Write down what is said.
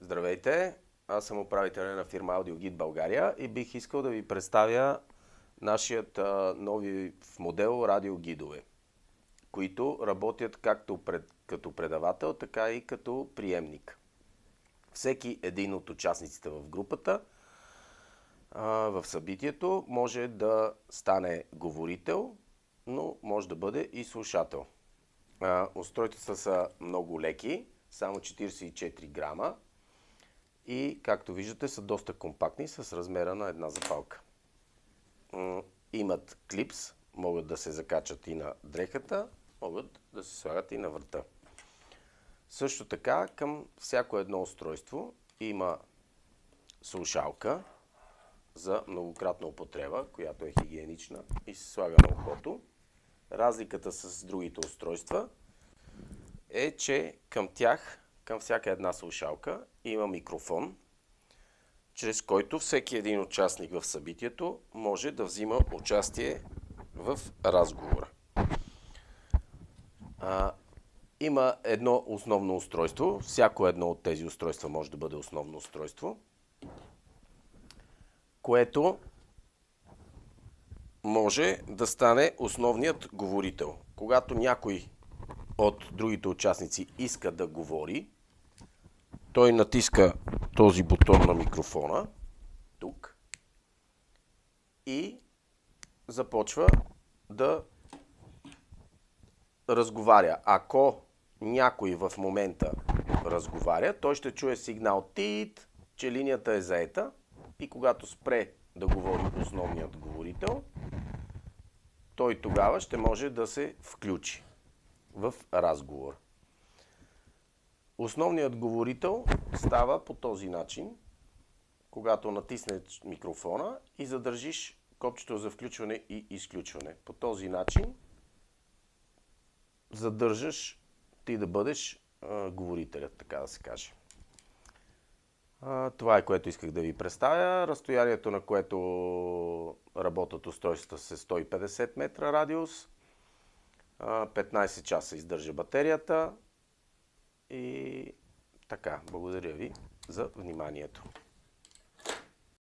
Здравейте, аз съм управителен на фирма AudioGuide България и бих искал да ви представя нашият нови модел радиогидове, които работят както като предавател, така и като приемник. Всеки един от участниците в групата в събитието може да стане говорител, но може да бъде и слушател. Устройствата са много леки, само 44 грама и, както виждате, са доста компактни с размера на една запалка. Имат клипс, могат да се закачат и на дрехата, могат да се слагат и на врата. Също така, към всяко едно устройство има слушалка за многократна употреба, която е хигиенична и се слага на ухото. Разликата с другите устройства е, че към тях, към всяка една слушалка има микрофон, чрез който всеки един участник в събитието може да взима участие в разговора. Има едно основно устройство. Всяко едно от тези устройства може да бъде основно устройство, което може да стане основният говорител. Когато някой от другите участници иска да говори, той натиска този бутон на микрофона тук и започва да разговаря. Ако някой в момента разговаря, той ще чуе сигнал тит, че линията е заета, и когато спре да говори основният говорител, той тогава ще може да се включи в разговор. Основният говорител става по този начин, когато натиснеш микрофона и задържиш копчето за включване и изключване. По този начин задържаш ти да бъдеш говорителят, така да се каже. Това е, което исках да ви представя. Разстоянието, на което работят устройствата, с 150 метра радиус. 15 часа издържа батерията. И така, благодаря ви за вниманието.